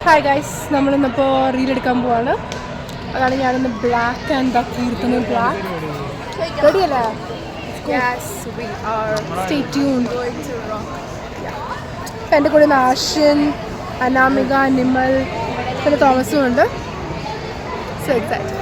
Hi guys, നമ്മളിന്നിപ്പോൾ റീലെടുക്കാൻ പോവാണ്. അതാണ് ഞാനിന്ന് ബ്ലാക്ക് ആൻഡ് കീർത്തന ബ്ലാക്ക്. റെഡിയല്ലേ? Stay tuned. എൻ്റെ കൂടെ ആഷ്യൻ, അനാമിക, നിമൽ, പിന്നെ തോമസും ഉണ്ട്. So excited.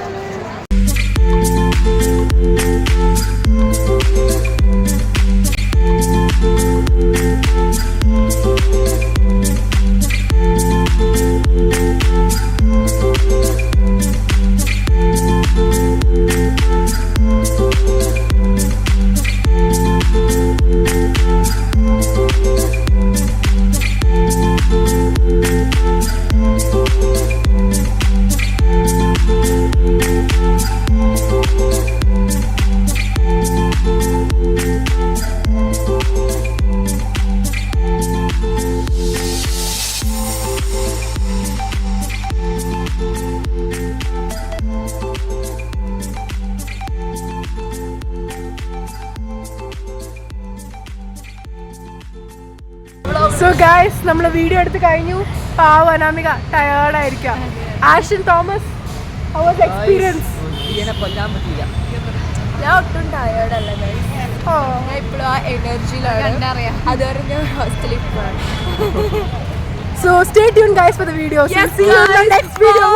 സോ ഗൈസ്, നമ്മൾ വീഡിയോ എടുത്ത് കഴിഞ്ഞു. പാവ അനാമിക ടയേർഡായിരിക്കാം. ആഷ്യൻ, തോമസ്, ഹൗ വാസ് എക്സ്പീരിയൻസ്? ഞാൻ ഒട്ടും ടയേർഡല്ല ഗൈസ്. ഞാൻ ഇപ്പോഴും ആ എനർജിയിലാണ്. അതുവരെ ഞാൻ ഹോസ്റ്റലിൽ പോവാണ്. So stay tuned guys for the video. See you in the next video.